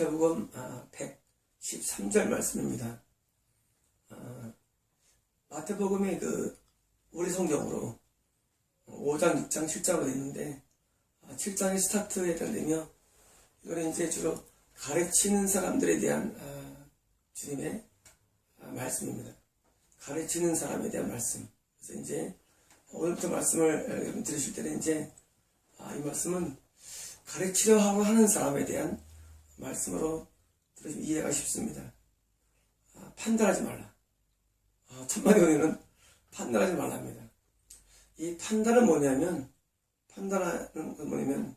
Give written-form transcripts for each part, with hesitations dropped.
마태복음 113절 말씀입니다. 마태복음이 우리 성경으로 5장, 6장, 7장으로 되어 있는데 7장이 스타트에 달리며 이거는 이제 주로 가르치는 사람들에 대한 주님의 말씀입니다. 가르치는 사람에 대한 말씀. 그래서 이제 오늘부터 말씀을 들으실 때는 이제 이 말씀은 가르치려 하고 하는 사람에 대한 말씀으로 들으시면 이해가 쉽습니다. 판단하지 말라. 천만의 은혜는 판단하지 말랍니다. 이 판단은 뭐냐면, 판단하는 건 뭐냐면,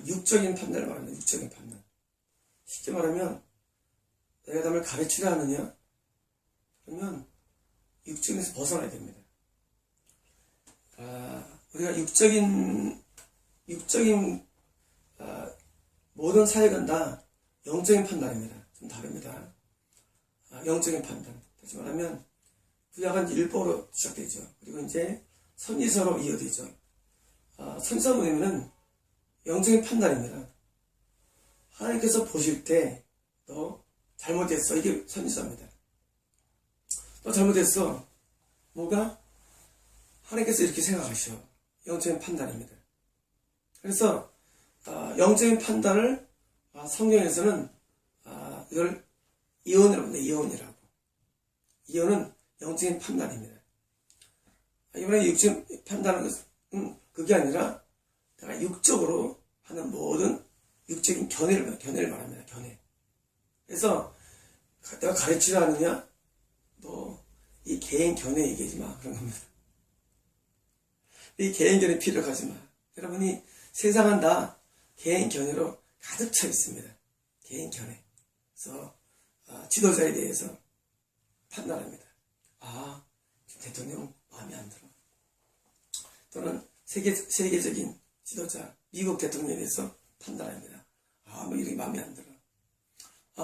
육적인 판단을 말합니다. 육적인 판단. 쉽게 말하면, 내가 남을 가르치려 하느냐? 그러면, 육적에서 벗어나야 됩니다. 우리가 육적인 모든 사역은 다 영적인 판단입니다. 좀 다릅니다. 영적인 판단. 다시 말하면, 구약은 율법으로 시작되죠. 그리고 이제 선지서로 이어지죠. 선지서 뭐냐면은 영적인 판단입니다. 하나님께서 보실 때 너 잘못했어. 이게 선지서입니다. 너 잘못했어. 뭐가? 하나님께서 이렇게 생각하셔. 영적인 판단입니다. 그래서 영적인 판단을 성경에서는 이걸 이언이라고 합니다. 이언이라고. 이언은 영적인 판단입니다. 이번에 육적인 판단은 그게 아니라 내가 육적으로 하는 모든 육적인 견해를 말합니다. 견해. 그래서 내가 가르치려 하느냐? 너 이 개인 견해 얘기하지 마. 그런 겁니다. 이 개인 견해 필요로 하지 마. 여러분이 세상은 다 개인 견해로 가득 차 있습니다. 개인 견해. 그래서 지도자에 대해서 판단합니다. 대통령 마음에 안 들어. 또는 세계적인 지도자, 미국 대통령에 대해서 판단합니다. 뭐 이렇게 마음에 안 들어.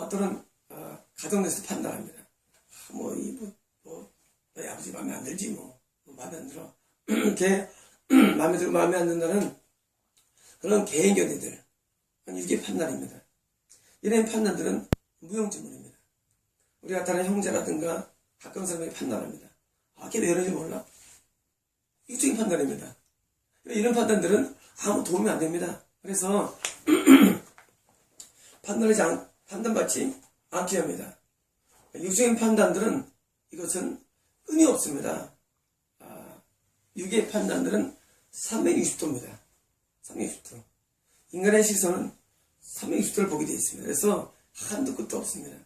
또는 가정에서 판단합니다. 너희 아버지 마음에 안 들지 마음에 안 들어. 이렇게 마음에 들고 마음에 안 든다는 그런 개인 견해들, 이게 판단입니다. 이런 판단들은 무용지물입니다. 우리가 다른 형제라든가 가까운 사람에게 판단합니다. 걔 왜 이러는지 몰라. 육적인 판단입니다. 이런 판단들은 아무 도움이 안 됩니다. 그래서 판단받지 않게 합니다. 육적인 판단들은 이것은 의미 없습니다. 육의 판단들은 360도입니다. 360도. 인간의 시선은 360도를 보게 되어 있습니다. 그래서 한도 끝도 없습니다.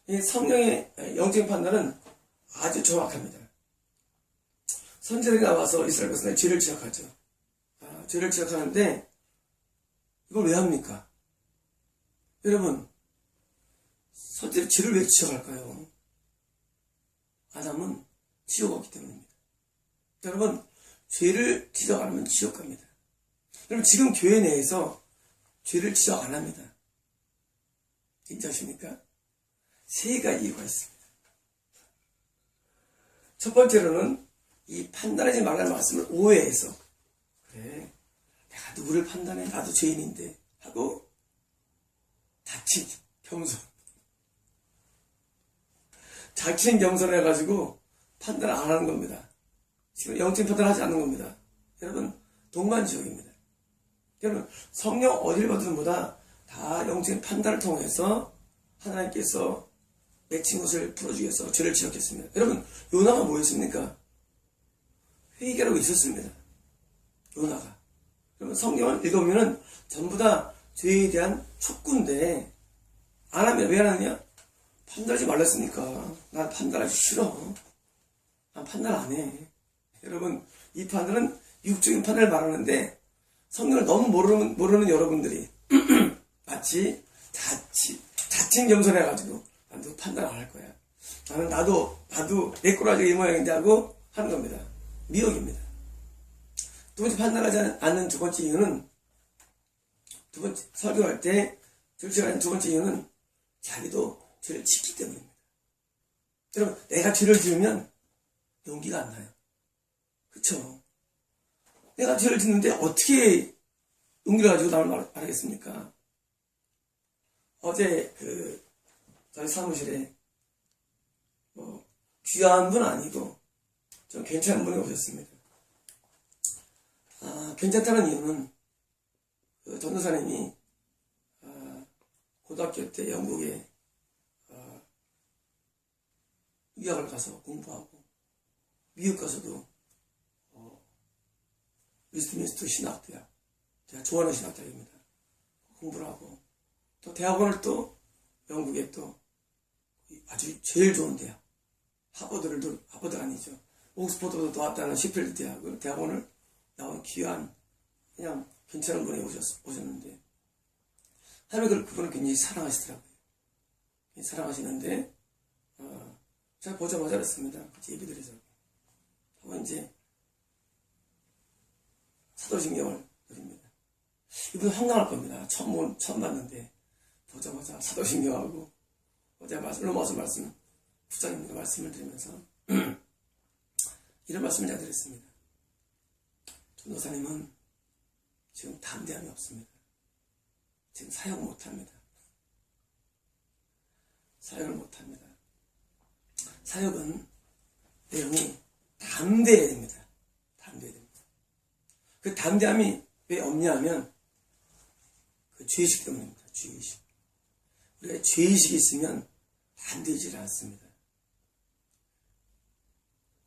이 성령의 영적인 판단은 아주 정확합니다. 선지자들이 나와서 이스라엘 백성의 죄를 지적하죠. 죄를 지적하는데 이걸 왜 합니까? 여러분, 선지자들이 죄를 왜 지적할까요? 아담은 지옥 없기 때문입니다. 여러분, 죄를 지적 안 하면 지옥 갑니다. 여러분, 지금 교회 내에서 죄를 지적 안 합니다. 인정하십니까? 세 가지 이유가 있습니다. 첫 번째로는 이 판단하지 말라는 말씀을 오해해서, 그래, 내가 누구를 판단해? 나도 죄인인데 하고 자칫 겸손, 자칫 겸손해가지고 판단을 안 하는 겁니다. 지금 영적인 판단을 하지 않는 겁니다. 여러분, 동반지옥입니다. 여러분, 성령 어디를 받든보다 다 영적인 판단을 통해서 하나님께서 맺힌 것을 풀어주기 위해서 죄를 지었겠습니다. 여러분, 요나가 뭐였습니까? 회개라고 있었습니다. 요나가. 여러분, 성경을 읽으면 전부 다 죄에 대한 촉구인데 안 하면 왜 안 하느냐? 판단하지 말랬으니까. 난 판단하기 싫어. 난 판단 안 해. 여러분, 이 판단은 육적인 판단을 말하는데 성경을 너무 모르는 여러분들이 마치 자칭 겸손해가지고 난 누구 판단 안 할 거야. 나도 내 꼬라지가 이 모양인데 하고 하는 겁니다. 미혹입니다. 두 번째, 판단하지 않는 두 번째 이유는, 두 번째 설교할 때 절제하는 두 번째 이유는 자기도 죄를 짓기 때문입니다. 여러분, 내가 죄를 지으면 용기가 안 나요. 그쵸? 내가 죄를 짓는데 어떻게 용기를 가지고 남을 말하겠습니까? 어제 저희 사무실에 귀한 분 아니고 좀 괜찮은 분이 오셨습니다. 괜찮다는 이유는 전도사님이 고등학교 때 영국에 유학을 가서 공부하고 미국 가서도 웨스트민스터 신학대학, 제가 좋아하는 신학대학입니다. 공부를 하고 또 대학원을 또 영국에 또 아주 제일 좋은 대학 하버드가 아니죠. 옥스퍼드도 나왔다는 시필드 대학원을 나온 귀한 그냥 괜찮은 분이 오셨는데 하나님 그분을 굉장히 사랑하시더라고요. 사랑하시는데 제가 보자마자 그랬습니다. 같이 예배드리자고. 하고 이제 사도신경을 드립니다. 이분 황당할 겁니다. 처음 봤는데 보자마자 사도신경하고 어제 로마서 말씀 9장입니다. 말씀을 드리면서 이런 말씀을 제가 드렸습니다. 전도사님은 지금 담대함이 없습니다. 지금 사역 못합니다. 사역을 못합니다. 사역은 내용이 담대해야 됩니다. 담대해야 됩니다. 그 담대함이 왜 없냐 하면 그 죄의식 때문입니다. 죄의식. 우리가 죄의식이 있으면 담대해지지 않습니다.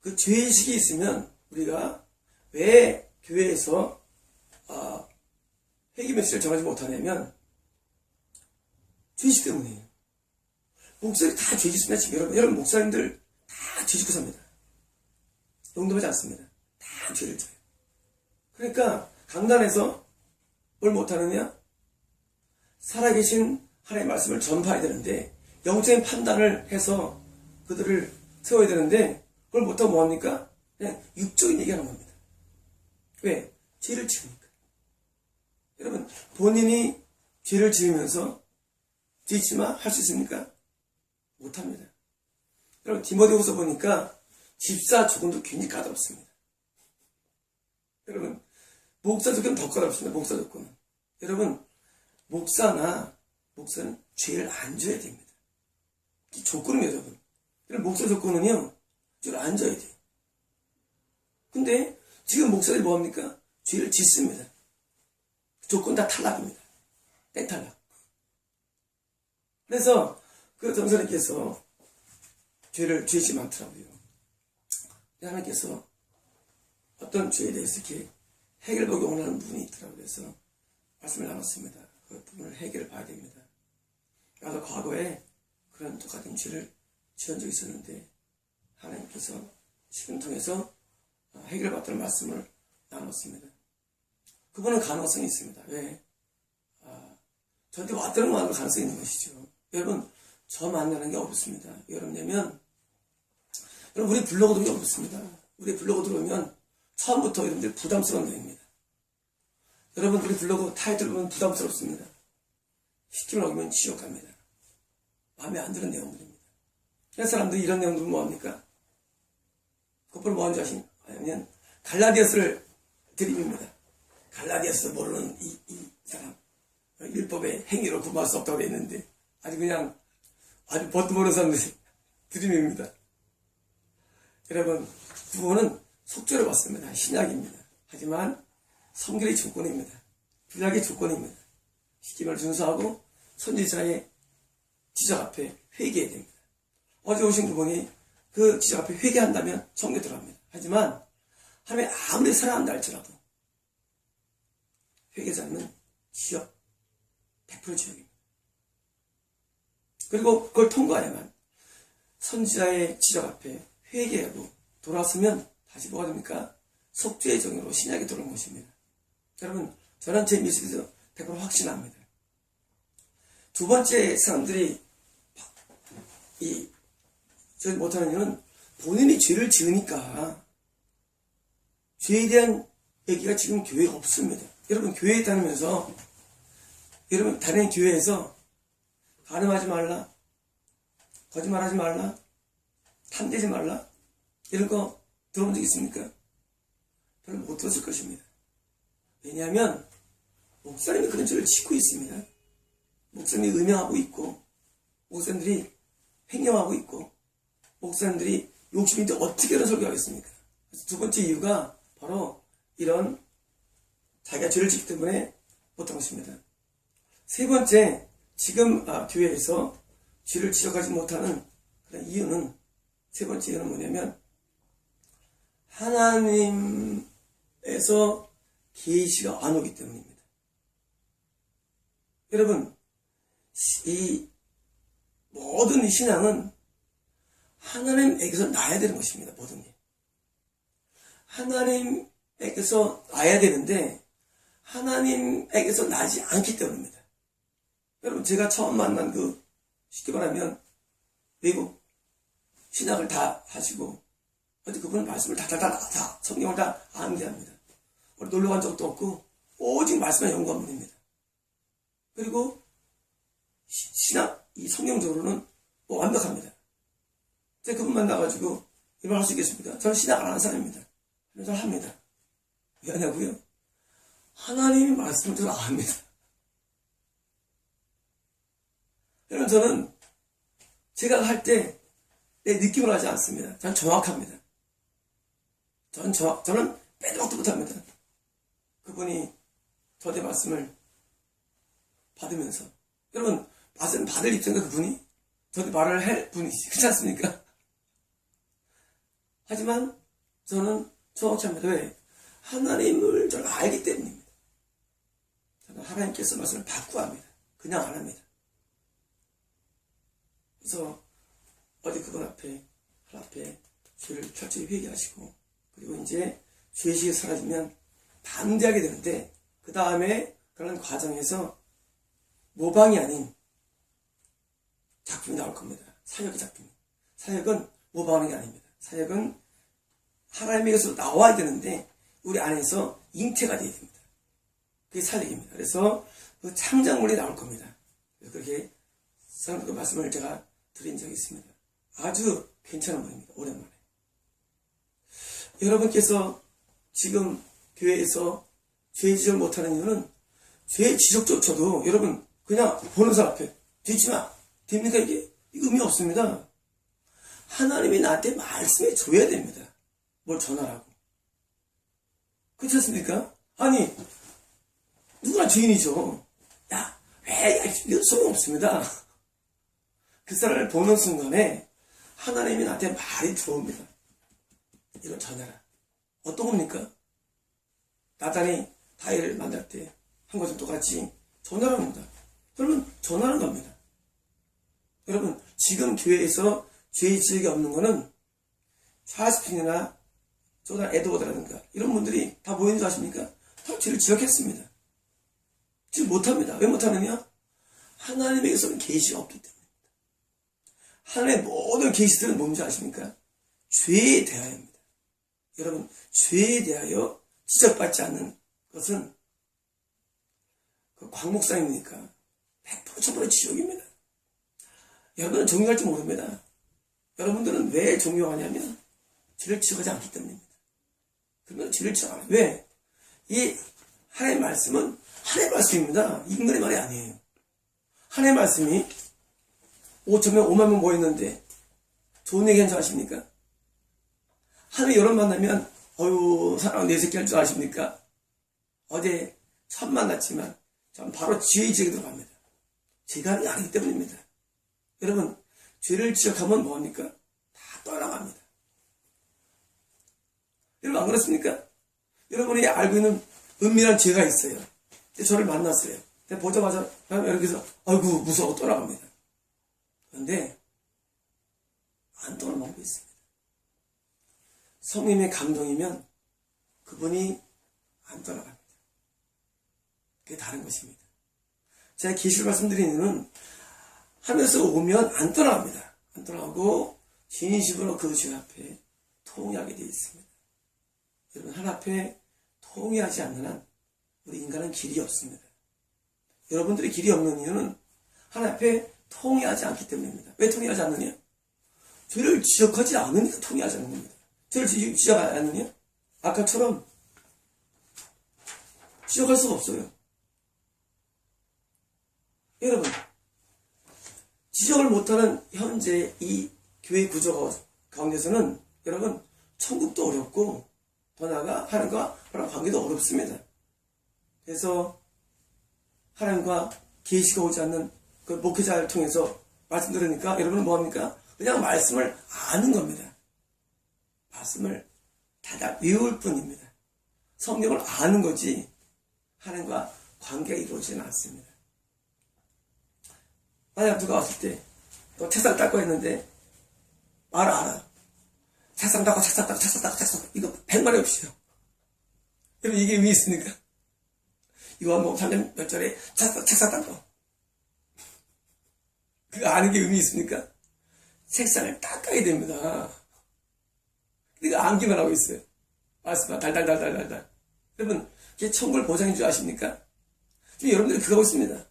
그 죄의식이 있으면 우리가 왜 교회에서 회개 메시지를 정하지 못하냐면 죄의식 때문이에요. 목사님 다 죄 짓습니다. 지금 여러분 목사님들 다 죄 짓고 삽니다. 용납하지 않습니다. 다 죄를 져요. 그러니까 강단에서 뭘 못하느냐? 살아계신 하나님의 말씀을 전파해야 되는데 영적인 판단을 해서 그들을 세워야 되는데 그걸 못하고 뭐합니까? 그냥 육적인 얘기하는 겁니다. 왜? 죄를 지으니까. 여러분 본인이 죄를 지으면서 짓지마 할 수 있습니까? 못합니다. 여러분 디모데후서 보니까 집사 조건도 굉장히 까다롭습니다. 여러분 목사 조건은 더 까다롭습니다. 목사 조건은. 여러분 목사는 죄를 안 져야 됩니다. 이 조건입니다. 여러분. 여러분 목사 조건은요 죄를 안 져야 돼요. 근데 지금 목사들이 뭐합니까? 죄를 짓습니다. 조건 다 탈락입니다. 땡탈락. 그래서 그 전사님께서 죄를 지지 많더라고요. 하나님께서 어떤 죄에 대해서 이렇게 해결보기 원하는 부분이 있더라고요. 그래서 말씀을 나눴습니다. 그 부분을 해결을 봐야 됩니다. 나도 과거에 그런 똑같은 죄를 지은 적이 있었는데 하나님께서 시간을 통해서 해결받도록 말씀을 나눴습니다. 그분은 가능성이 있습니다. 왜? 저한테 왔다는 것만으로 가능성이 있는 것이죠. 여러분 저 만나는 게 어렵습니다. 여러분 우리 블로그 들어오기 어렵습니다. 우리 블로그 들어오면 처음부터 여러분들 부담스러운 내용입니다. 여러분 우리 블로그 타이틀 보면 부담스럽습니다. 시키면 어기면 지옥 갑니다. 마음에 안 드는 내용들입니다. 그래서 사람들이 이런 내용들 뭐합니까? 그걸 뭐하는지 아시냐면 갈라디아서를 드립니다. 갈라디아서 모르는 이 사람 율법의 행위로 구분할 수 없다고 했는데 아주 벗도 모르는 사람들이 드림입니다. 여러분 구원은 속죄를 받습니다. 신약입니다. 하지만 성결의 조건입니다. 구약의 조건입니다. 시킴을 준수하고 선지자의 지적 앞에 회개해야 됩니다. 어제 오신 그분이 그 지적 앞에 회개한다면 성결 들어갑니다. 하지만 하나님이 아무리 사랑한다 할지라도 회개하지 않으면 지옥 100% 지옥입니다. 그리고 그걸 통과해야만 선지자의 지적 앞에 회개하고 돌아서면 다시 뭐가 됩니까? 속죄의 정의로 신약에 들어온 것입니다. 여러분 저는 제 미스에서 100% 확신합니다. 두 번째 사람들이 저희 못하는 이유는 본인이 죄를 지으니까 죄에 대한 얘기가 지금 교회에 없습니다. 여러분 교회에 다니면서 여러분 다니는 교회에서 간음하지 말라, 거짓말하지 말라, 탐내지 말라 이런 거 들어본 적 있습니까? 별로 못 들었을 것입니다. 왜냐하면 목사님이 그런 죄를 짓고 있습니다. 목사님이 음행하고 있고, 목사님들이 횡령하고 있고, 목사님들이 욕심이 있는데 어떻게 이런 설교하겠습니까? 그래서 두 번째 이유가 바로 이런 자기가 죄를 짓기 때문에 못한 것입니다. 세 번째, 지금 교회에서 죄를 지적하지 못하는 그런 이유는, 세 번째 이유는 뭐냐면 하나님에서 계시가 안 오기 때문입니다. 여러분, 이 모든 신앙은 하나님에게서 나야 되는 것입니다. 모든 게 하나님에게서 나야 되는데 하나님에게서 나지 않기 때문입니다. 여러분, 제가 처음 만난 쉽게 말하면 외국 신학을 다 하시고 어디 그분 말씀을 다 성경을 다 암기합니다. 우리 놀러 간 적도 없고 오직 말씀만 연구한 분입니다. 그리고 신학, 이 성경적으로는 완벽합니다. 제가 그분 만나가지고 이 말 할 수 있겠습니까? 저는 신학 안 하는 사람입니다. 저는 합니다. 왜 하냐고요? 하나님의 말씀을 저는 압니다. 여러분, 저는 제가 할 때 내 느낌을 하지 않습니다. 저는 정확합니다. 저는 빼도 박도 못합니다. 그분이 저의 말씀을 받으면서, 여러분, 말씀 받을 입장인가 그분이? 저한테 말을 할 분이지, 그렇지 않습니까? 하지만 저는 정확히 합니다. 왜? 하나님을 저는 알기 때문입니다. 저는 하나님께서 말씀을 받고 합니다. 그냥 안 합니다. 그래서 어디 그분 앞에, 하나님 앞에 죄를 철저히 회개하시고, 그리고 이제 죄의식이 사라지면 담대하게 되는데, 그 다음에 그런 과정에서 모방이 아닌 작품이 나올 겁니다. 사역의 작품. 사역은 모방하는 게 아닙니다. 사역은 하나님에게서 나와야 되는데 우리 안에서 잉태가 되어야 됩니다. 그게 사역입니다. 그래서 그 창작물이 나올 겁니다. 그렇게 그 말씀을 제가 드린 적이 있습니다. 아주 괜찮은 분입니다. 오랜만에. 여러분께서 지금 교회에서 죄 지적을 못하는 이유는, 죄 지적조차도 여러분 그냥 보는 사람 앞에 되지 마, 됩니까? 이게 의미 없습니다. 하나님이 나한테 말씀해 줘야 됩니다. 뭘 전하라고. 그렇지 않습니까? 아니, 누구나 죄인이죠. 야, 왜, 이거 소용없습니다. 그 사람을 보는 순간에 하나님이 나한테 말이 들어옵니다. 이걸 전해라. 어떤 겁니까? 나단이 다윗을 만날 때 한 것은 똑같이 전하라는 겁니다. 여러분, 전하는 겁니다. 여러분, 지금 교회에서 죄 지적이 없는 거는 찰스핀이나 조단 에드워드라든가 이런 분들이 다 뭐였는지 아십니까? 다 죄를 지적했습니다. 지금 못합니다. 왜 못하느냐? 하나님에게서는 계시가 없기 때문입니다. 하나님의 모든 계시들은 뭔지 아십니까? 죄에 대하여입니다. 여러분, 죄에 대하여 지적받지 않는 것은 그 광목상입니까? 100% 1000% 지옥입니다. 여러분은 종교할지 모릅니다. 여러분들은 왜 종교하냐면 죄를 지적하지 않기 때문입니다. 그러면 죄를 지적 안 해요. 왜? 이 하나님의 말씀은 하나님의 말씀입니다. 인간의 말이 아니에요. 하나님의 말씀이 5,000명, 5만 명 모였는데 좋은 얘기 한 줄 아십니까? 하나님 여러분 만나면 사랑하는 내 새끼 할 줄 아십니까? 어제 처음 만났지만 전 바로 죄의 지적에 들어갑니다. 죄가 하는 게 아니기 때문입니다. 여러분, 죄를 지적하면 뭐합니까? 다 떠나갑니다. 여러분 안 그렇습니까? 여러분이 알고 있는 은밀한 죄가 있어요. 저를 만났어요. 보자마자 이렇게 해서 아이고 무서워 떠나갑니다. 그런데 안 떠나가고 있습니다. 성님의 감동이면 그분이 안 떠나갑니다. 그게 다른 것입니다. 제가 계시를 말씀드리는 이유는 하면서 오면 안 떠나갑니다. 안 떠나가고 진심으로 그 주 앞에 통회하게 되어 있습니다. 여러분, 하나님 앞에 통회하지 않는 한 우리 인간은 길이 없습니다. 여러분들이 길이 없는 이유는 하나님 앞에 통회하지 않기 때문입니다. 왜 통회하지 않느냐? 죄를 지적하지 않으니까 통회하지 않는 겁니다. 죄를 지적하지 않느냐? 아까처럼 지적할 수가 없어요. 여러분, 지적을 못하는 현재 이 교회 구조 가운데서는 여러분 천국도 어렵고 더 나아가 하나님과 관계도 어렵습니다. 그래서 하나님과 계시가 오지 않는 그 목회자를 통해서 말씀 들으니까 여러분은 뭐합니까? 그냥 말씀을 아는 겁니다. 말씀을 다다 외울 뿐입니다. 성경을 아는 거지 하나님과 관계가 이루어지지는 않습니다. 만약 누가 왔을 때 너 책상 닦고 했는데 알아. 책상 닦고 이거 100마리 없이요. 여러분 이게 의미 있습니까? 이거 뭐 3년 몇 절에 책상 닦고 그거 아는 게 의미 있습니까? 책상을 닦아야 됩니다. 그거 암기만 하고 있어요. 말씀만 달달달달달달. 여러분 이게 천국을 보장인 줄 아십니까? 지금 여러분들이 그거 하고 있습니다.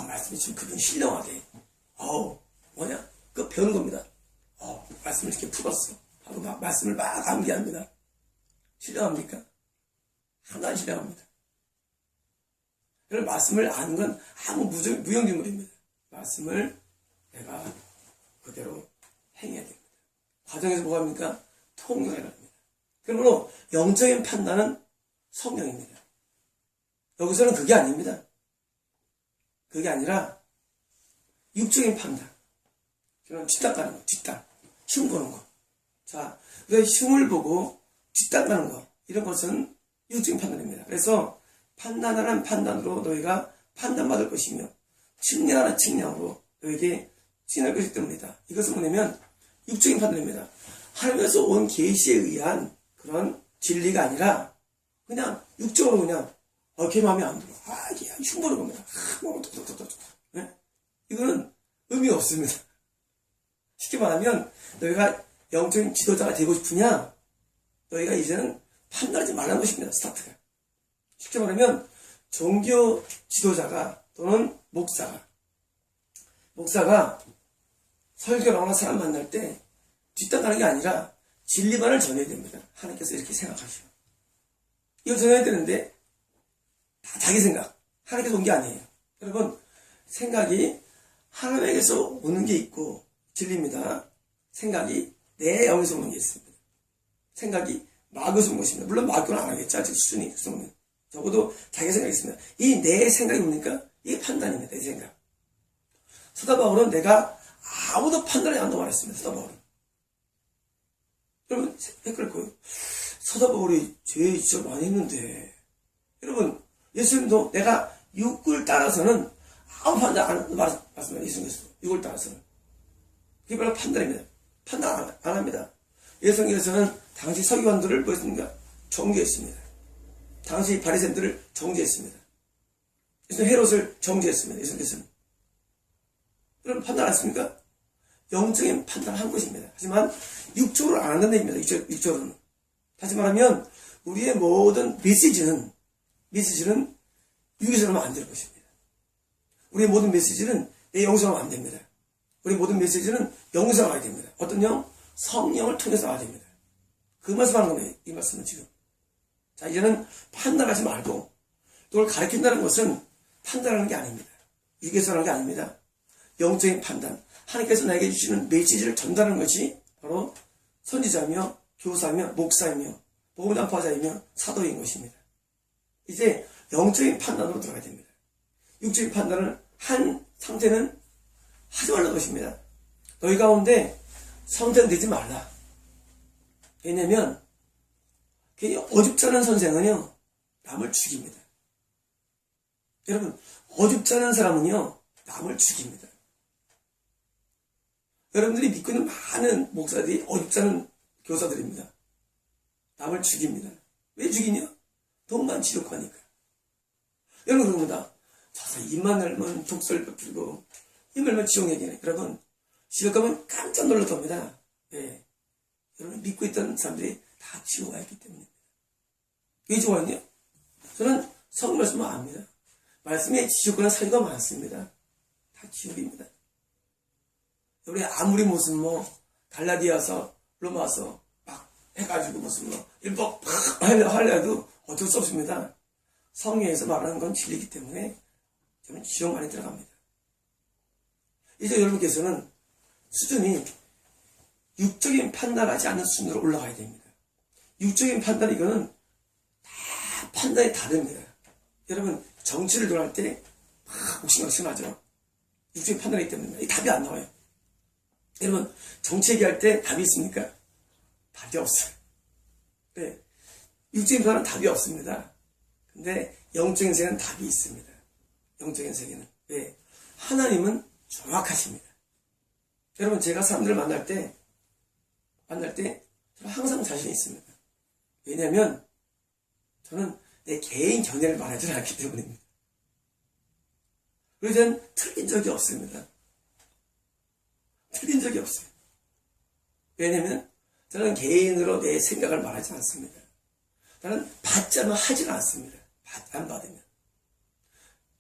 말씀이 지금 그분 신령하대. 뭐냐? 그거 배우는 겁니다. 말씀을 이렇게 풀었어. 하고 막 말씀을 막 암기합니다. 신령합니까? 하나도 안 신령합니다. 여러분 말씀을 아는 건 아무 무용지물입니다. 말씀을 내가 그대로 행해야 됩니다. 과정에서 뭐 합니까? 통용해야 합니다. 그러므로 영적인 판단은 성령입니다. 여기서는 그게 아닙니다. 그게 아니라 육적인 판단. 그런 뒷땅 가는 거, 뒷땅. 흉 보는 거. 자, 왜 흉을 보고 뒷땅 가는 거. 이런 것은 육적인 판단입니다. 그래서 판단하는 판단으로 너희가 판단받을 것이며 측량하는 측량으로 너에게 지날 것이기 때문이다. 이것은 뭐냐면 육적인 판단입니다. 하나님에서 온 계시에 의한 그런 진리가 아니라 그냥 육적으로 그냥 걔 마음에 안 들어. 이게 흉보는 겁니다. 네? 이거는 의미 없습니다. 쉽게 말하면 너희가 영적인 지도자가 되고 싶으냐? 너희가 이제는 판단하지 말라는 것입니다. 스타트가. 쉽게 말하면 종교 지도자가 또는 목사가 설교를 하거나 사람 만날 때 뒷땅 가는 게 아니라 진리만을 전해야 됩니다. 하나님께서 이렇게 생각하시오. 이걸 전해야 되는데 다 자기 생각. 하나님께서 온 게 아니에요. 여러분 생각이 하나님에게서 오는 게 있고 진리입니다. 생각이 내 영에서 오는 게 있습니다. 생각이 마귀에서 오는 것입니다. 물론 마귀는 안 하겠죠. 아직 수준이 있으면. 적어도 자기 생각이 있습니다. 이 내 생각이 뭡니까? 이게 판단입니다. 내 생각. 사도 바울은 내가 아무도 판단하지 않는다고 말했습니다. 사도 바울은. 여러분 헷갈릴 거예요. 사도 바울이 죄 진짜 많이 했는데 여러분 예수님도 내가 육을 따라서는 아무 판단 안 말씀합니다. 예수님께서 육을 따라서는. 그게 바로 판단입니다. 판단 안 합니다. 예수님께서는 당시 서기관들을 뭐 했습니까? 정죄했습니다. 당시 바리새인들을 정죄했습니다. 예수님 헤롯을 정죄했습니다. 예수님께서는. 여러분 판단 안 했습니까? 영적인 판단을 한 것입니다. 하지만 육적으로 안 한다는 얘기입니다. 육적으로는. 다시 말하면 우리의 모든 메시지는 육에서 하면 안 될 것입니다. 우리의 모든 메시지는 내 영에서 하면 안 됩니다. 우리의 모든 메시지는 영에서 와야 됩니다. 어떤 영? 성령을 통해서 와야 됩니다. 그 말씀하는 겁니다. 이 말씀은 지금. 자, 이제는 판단하지 말고 그걸 가르친다는 것은 판단하는 게 아닙니다. 육에서 하는 게 아닙니다. 영적인 판단. 하나님께서 나에게 주시는 메시지를 전달하는 것이 바로 선지자며 교사며 목사이며 복음 전파자이며 사도인 것입니다. 이제 영적인 판단으로 들어가야 됩니다. 육적인 판단을 한 상태는 하지 말라는 것입니다. 너희 가운데 선생되지 말라. 왜냐면 괜히 어줍지 않은 선생은요 남을 죽입니다. 여러분 어줍지 않은 사람은요 남을 죽입니다. 여러분들이 믿고 있는 많은 목사들이 어줍지 않은 교사들입니다. 남을 죽입니다. 왜 죽이냐? 돈만 지르고 하니까. 여러분 그럽니다. 자서 입만 열면 독설 베풀고 입 열면 지옥 얘기네. 여러분 지옥 가면 깜짝 놀랄 겁니다. 네. 여러분 믿고 있던 사람들이 다 지옥 가 있기 때문입니다. 왜 지옥 왔냐? 저는 성경 말씀을 압니다. 말씀에 지옥과는 사유가 많습니다. 다 지옥입니다. 우리 아무리 무슨 갈라디아서 로마서 막 해가지고 무슨 일법 팍 하려도 어쩔 수 없습니다. 성경에서 말하는 건 진리이기 때문에 저는 지옥 많이 들어갑니다. 이제 여러분께서는 수준이 육적인 판단하지 않는 수준으로 올라가야 됩니다. 육적인 판단, 이거는 다 판단이 다릅니다. 여러분, 정치를 논할 때 막 옥신각신하죠. 육적인 판단이기 때문에 이 답이 안 나와요. 여러분, 정치 얘기할 때 답이 있습니까? 답이 없어요. 네. 육적인 판단은 답이 없습니다. 근데 영적인 세계는 답이 있습니다. 영적인 세계는. 왜? 하나님은 정확하십니다. 여러분, 제가 사람들을 만날 때 저는 항상 자신이 있습니다. 왜냐하면 저는 내 개인 견해를 말하지 않기 때문입니다. 그래서 저는 틀린 적이 없습니다. 틀린 적이 없어요. 왜냐하면 저는 개인으로 내 생각을 말하지 않습니다. 저는 받자면 하지는 않습니다. 안 받으면.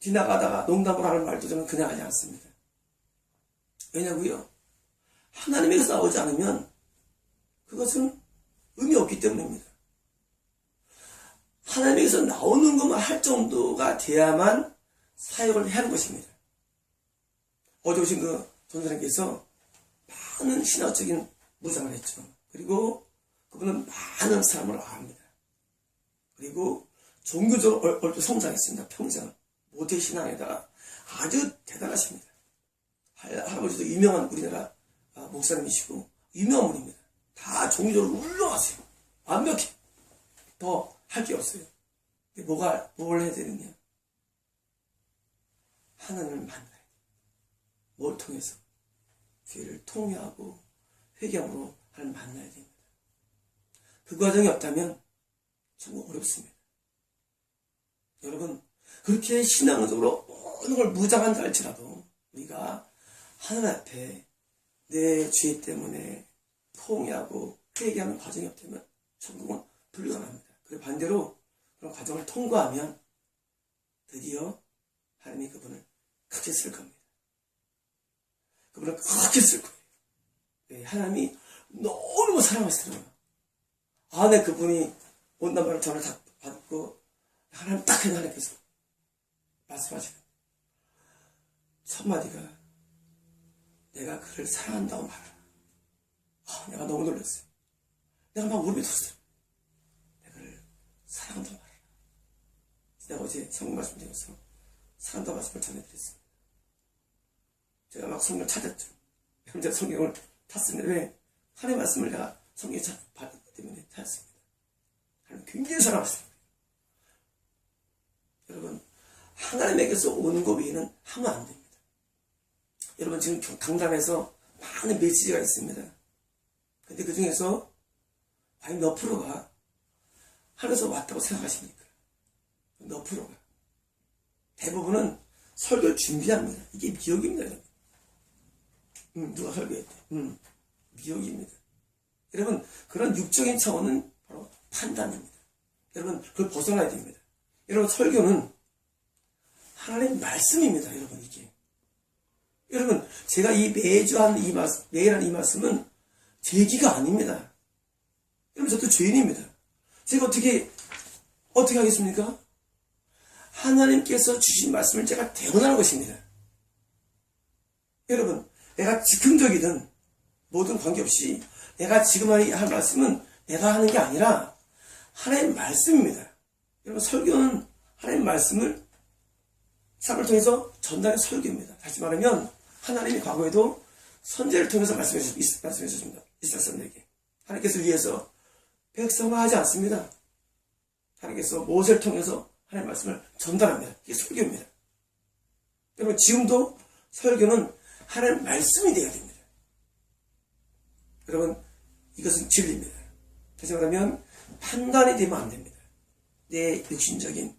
지나가다가 농담으로 하는 말도 저는 그냥 하지 않습니다. 왜냐고요? 하나님에게서 나오지 않으면 그것은 의미 없기 때문입니다. 하나님에게서 나오는 것만 할 정도가 돼야만 사역을 해야 하는 것입니다. 어제 오신 그 전사님께서 많은 신학적인 무장을 했죠. 그리고 그분은 많은 사람을 압니다. 그리고 종교적으로 얼핏 성장했습니다. 평생 모태신앙에다가 아주 대단하십니다. 할아버지도 유명한 우리나라 목사님이시고 유명한 분입니다. 다 종교적으로 훌륭하세요. 완벽해. 더 할 게 없어요. 뭘 해야 되느냐? 하나님을 만나야 돼. 뭘 통해서? 죄를 통회하고 회개함으로 하나님을 만나야 됩니다. 그 과정이 없다면 정말 어렵습니다. 여러분, 그렇게 신앙적으로 모든 걸 무장한다 할지라도 우리가 하나님 앞에 내 죄 때문에 통회하고 회개하는 과정이 없다면 천국은 불가능합니다. 그 반대로 그런 과정을 통과하면 드디어 하나님이 그분을 크게 쓸 겁니다. 그분을 크게 쓸 거예요. 네, 하나님이 너무 사랑하시더라고요. 내 그분이 온단 말을 전화 다 받고 하나님 딱 해서 하나님께서 말씀하시는 첫 마디가 내가 그를 사랑한다고 말하라. 내가 너무 놀랐어요. 내가 막 무릎에 섰어요. 내가 그를 사랑한다고 말하라. 내가 어제 성경 말씀 드려서 사랑한다고 말씀을 전해드렸습니다. 제가 막 성경을 찾았죠. 제가 성경을 탔습니다. 왜? 하나님의 말씀을 내가 성경에 받았기 때문에 찾았습니다. 하나님 굉장히 사랑하십니다. 여러분, 하나님에게서 오는 것 외에는 하면 안 됩니다. 여러분, 지금 강단에서 많은 메시지가 있습니다. 근데 그 중에서 과연 몇 프로가 하늘에서 왔다고 생각하십니까? 몇 프로가? 대부분은 설교를 준비합니다. 이게 미혹입니다, 여러분. 누가 설교했대? 미혹입니다. 여러분, 그런 육적인 차원은 바로 판단입니다. 여러분, 그걸 벗어나야 됩니다. 여러분, 설교는 하나님의 말씀입니다, 여러분, 이게. 여러분, 제가 매주 매일 하는 이 말씀은 제 얘기가 아닙니다. 여러분, 저도 죄인입니다. 제가 어떻게 하겠습니까? 하나님께서 주신 말씀을 제가 대언하는 것입니다. 여러분, 내가 즉흥적이든 모든 관계없이 내가 지금 할 말씀은 내가 하는 게 아니라 하나님의 말씀입니다. 여러분, 설교는 하나님의 말씀을 사람을 통해서 전달의 설교입니다. 다시 말하면 하나님이 과거에도 선제를 통해서 말씀해 주셨습니다. 이스라엘 사람들에게. 하나님께서 위해서 백성화하지 않습니다. 하나님께서 모세를 통해서 하나님의 말씀을 전달합니다. 이게 설교입니다. 여러분, 지금도 설교는 하나님의 말씀이 되어야 됩니다. 여러분, 이것은 진리입니다. 다시 말하면 판단이 되면 안 됩니다. 내 육신적인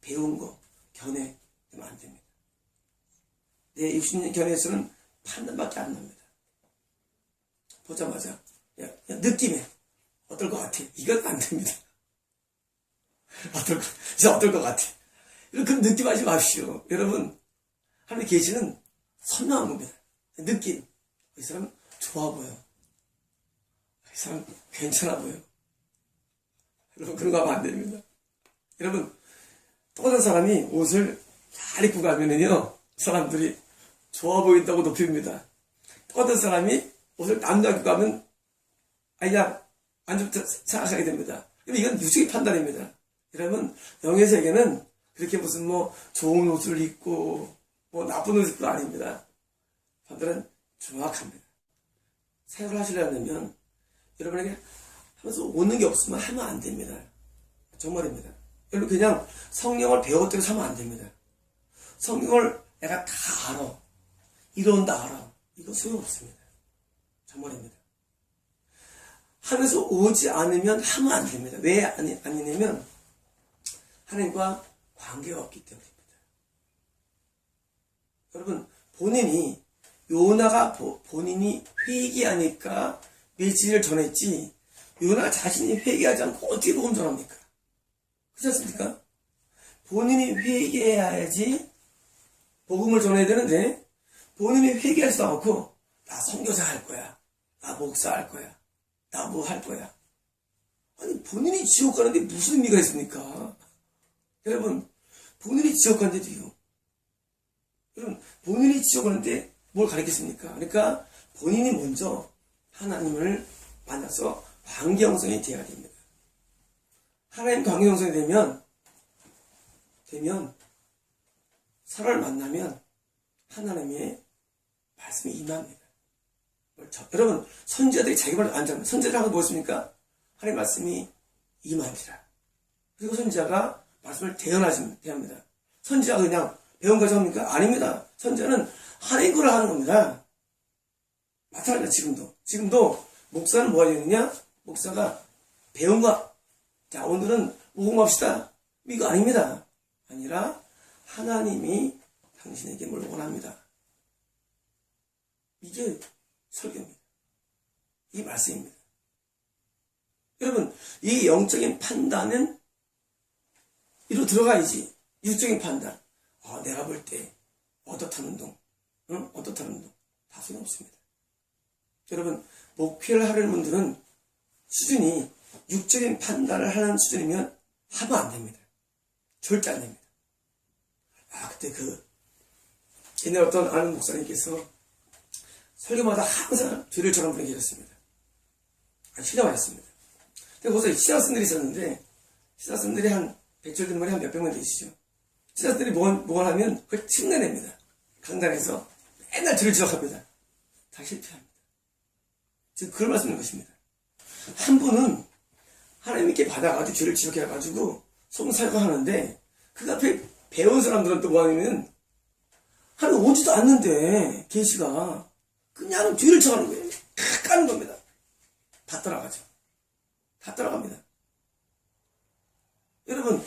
배운 거, 견해 되면 안 됩니다. 내 육신적인 견해에서는 판단밖에 안 납니다. 보자마자 느낌에 어떨 것 같아? 이건 안 됩니다. 어떨 것 같아? 이렇게 느낌하지 마십시오. 여러분, 하나님 계시는 선명한 겁니다. 느낌. 이 사람 좋아 보여. 이 사람 괜찮아 보여. 여러분, 그런 거 하면 안 됩니다. 여러분, 또 다른 사람이 옷을 잘 입고 가면은요, 사람들이 좋아 보인다고 높입니다. 어떤 사람이 옷을 남자고 가면 아니야 안 좋다 생각하게 됩니다. 이건 유식의 판단입니다. 여러분 영의 세계는 그렇게 무슨 뭐 좋은 옷을 입고 뭐 나쁜 옷을 입고 아닙니다. 판단은 정확합니다. 사역을 하시려면 여러분에게 하면서 오는 게 없으면 하면 안 됩니다. 정말입니다. 여러분 그냥 성경을 배웠다고 하면 안 됩니다. 성경을 내가 다 알아. 이론다 알아. 이거 소용없습니다. 정말입니다. 하면서 오지 않으면 하면 안 됩니다. 왜 아니냐면 하나님과 관계가 없기 때문입니다. 여러분 본인이 요나가 본인이 회개하니까 메시지를 전했지 요나 자신이 회개하지 않고 어떻게 복음 전합니까? 그렇지 않습니까? 본인이 회개해야지 복음을 전해야 되는데 본인이 회개하지도 않고 나 선교사 할 거야. 나 목사 할 거야. 나 뭐 할 거야. 아니 본인이 지옥 가는데 무슨 의미가 있습니까? 여러분 본인이 지옥 가는데도요. 여러분 본인이 지옥 가는데 뭘 가르치겠습니까? 그러니까 본인이 먼저 하나님을 만나서 관계 형성이 되어야 됩니다. 하나님 관계 형성이 되면 사람을 만나면 하나님의 말씀이 임합니다. 여러분 선지자들이 자기 말을 안 잡니다. 선지자가 무엇입니까? 하나님의 말씀이 임합니다. 그리고 선지자가 말씀을 대합니다. 선지자가 그냥 배운 것이 합니까? 아닙니다. 선지자는 하나님 거를 하는 겁니다. 마찬가지입니다. 지금도 목사는 뭐가 되느냐? 목사가 배운 거. 자 오늘은 우공합시다. 이거 아닙니다. 아니라 하나님이 당신에게 뭘 원합니다. 이게 설교입니다. 이 말씀입니다. 여러분 이 영적인 판단은 이로 들어가야지. 육적인 판단. 내가 볼 때 어떻다는 동, 어떻다는 동. 다 소용없습니다. 여러분 목회를 하려는 분들은 수준이 육적인 판단을 하는 수준이면 하면 안 됩니다. 절대 안 됩니다. 그때 옛날 어떤 아는 목사님께서 설교마다 항상 뒤를 쳐는 분이 계셨습니다. 신앙하였습니다. 근데 거기서 신학생들이 있었는데 신학생들이 한 100절 된 분이 한 몇백 명 계시죠. 신학생들이 뭘 하면 그걸 흉내냅니다. 강단에서 맨날 뒤를 지적합니다. 다 실패합니다. 지금 그걸 말씀하는 것입니다. 한 분은 하나님께 받아가지고 뒤를 지적해가지고 송사역을 하는데 그 앞에 배운 사람들은 또 뭐하냐면 하나님 오지도 않는데 계시가 그냥 뒤를 쳐가는 거예요. 탁 까는 겁니다. 다 따라가죠. 다 따라갑니다. 여러분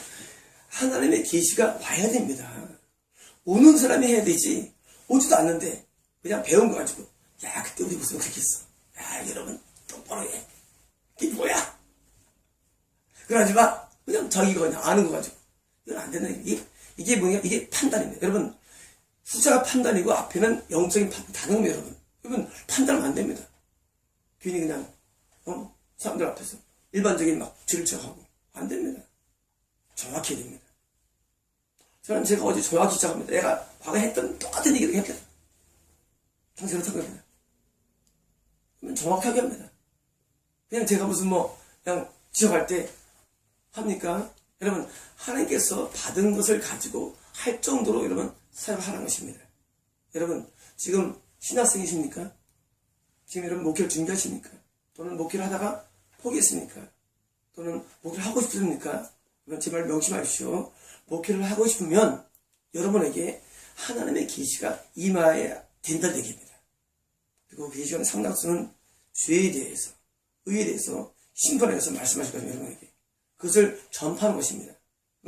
하나님의 계시가 와야 됩니다. 오는 사람이 해야 되지 오지도 않는데 그냥 배운 거 가지고 그때 우리 무슨 그렇게 했어. 여러분 똑바로 해. 이게 뭐야? 그러지 마. 그냥 자기가 그냥 아는 거 가지고 이건 안 된다. 이게 뭐냐? 이게 판단입니다. 여러분 숫자가 판단이고 앞에는 영적인 판단 다른 겁니다. 여러분 판단하면 안 됩니다. 괜히 그냥 사람들 앞에서 일반적인 막 뒤를 쳐가고 안 됩니다. 정확히 해야 됩니다. 저는 제가 어제 정확히 시작합니다. 내가 과거에 했던 똑같은 얘기를 했다. 당신은 어떤 겁니다. 정확하게 합니다. 그냥 제가 무슨 그냥 지적할 때 합니까? 여러분 하나님께서 받은 것을 가지고 할 정도로 여러분 사역을 하는 것입니다. 여러분 지금 신학생이십니까? 지금 여러분 목회를 준비하십니까? 또는 목회를 하다가 포기했습니까? 또는 목회를 하고 싶습니까? 제발 명심하십시오. 목회를 하고 싶으면 여러분에게 하나님의 계시가 임하여야 된다는 얘기입니다. 그리고 계시는 상당수는 죄에 대해서, 의에 대해서, 심판에 대해서 말씀하실 거예요. 여러분에게. 그것을 전파하는 것입니다.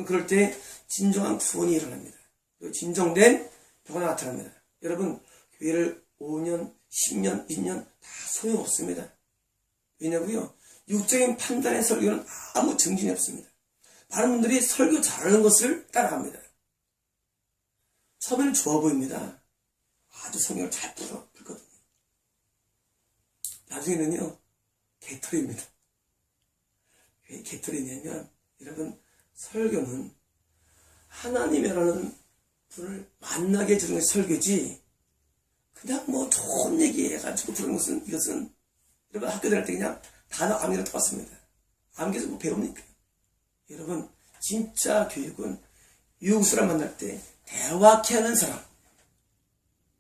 그럴 때 진정한 구원이 일어납니다. 그리고 진정된 변화가 나타납니다. 여러분 교회를 5년, 10년, 20년 다 소용없습니다. 왜냐고요? 육적인 판단의 설교는 아무 증진이 없습니다. 많은 분들이 설교 잘하는 것을 따라갑니다. 처음에는 좋아 보입니다. 아주 성경을 잘 풀거든요. 나중에는요 개털입니다. 왜 개털이냐면 여러분 설교는 하나님이라는 분을 만나게 해주는 것이 설교지 그냥 뭐 좋은 얘기 해가지고 그런 것은, 이것은, 여러분 학교 다닐 때 그냥 단어 암기로 똑같습니다. 암기에서 뭐 배웁니까? 여러분, 진짜 교육은 외국 사람 만날 때 대화케 하는 사람.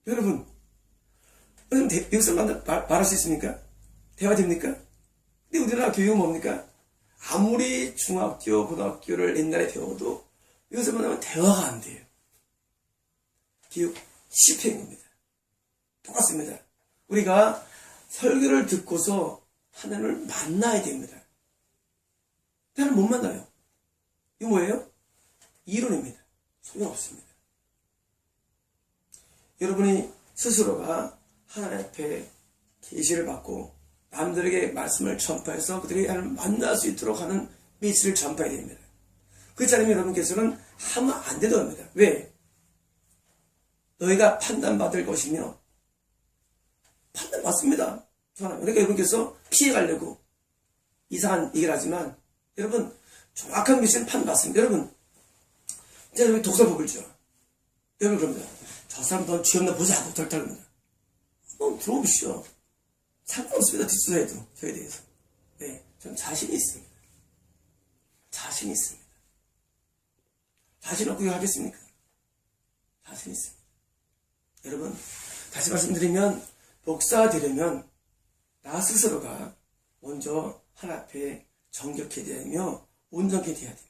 여러분, 외국 사람 말할 수 있습니까? 대화 됩니까? 근데 우리나라 교육은 뭡니까? 아무리 중학교, 고등학교를 옛날에 배워도 외국 사람 만나면 대화가 안 돼요. 교육 실패인 겁니다. 똑같습니다. 우리가 설교를 듣고서 하나님을 만나야 됩니다. 하나님 못 만나요. 이거 뭐예요? 이론입니다. 소용없습니다. 여러분이 스스로가 하나님 앞에 계시를 받고 남들에게 말씀을 전파해서 그들이 하나님을 만날 수 있도록 하는 메시지를 전파해야 됩니다. 그렇지 않으면 여러분께서는 하면 안 되도 합니다. 왜? 너희가 판단받을 것이며 판단받습니다. 그러니까 여러분께서 피해가려고 이상한 얘기를 하지만 여러분 정확한 메시지는 판단받습니다. 여러분 제가 여러분 독서법을 줘. 여러분 그럽니다. 저 사람 넌 죄 없나 보자 하고 덜덜합니다. 한번 들어보시죠. 상관없습니다. 뒷수사에도 저에 대해서. 네, 저는 자신이 있습니다. 자신이 있습니다. 자신 없고 이거 하겠습니까? 자신이 있습니다. 여러분 다시 말씀드리면 목사가 되려면 나 스스로가 먼저 하나님 앞에 정결케 되며 온전케 돼야 됩니다.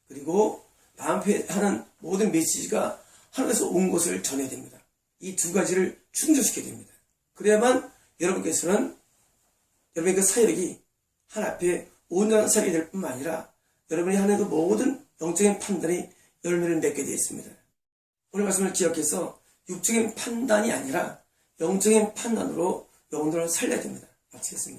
그리고 나 앞에 하는 모든 메시지가 하나님에서 온 것을 전해야 됩니다. 이 두 가지를 충족시켜야 됩니다. 그래야만 여러분께서는 여러분의 그 사역이 하나님 앞에 온전한 사역이 될 뿐만 아니라 여러분이 하는 그 모든 영적인 판단이 열매를 맺게 되어 있습니다. 오늘 말씀을 기억해서 육적인 판단이 아니라 영적인 판단으로 영혼들을 살려야 됩니다. 마치겠습니다.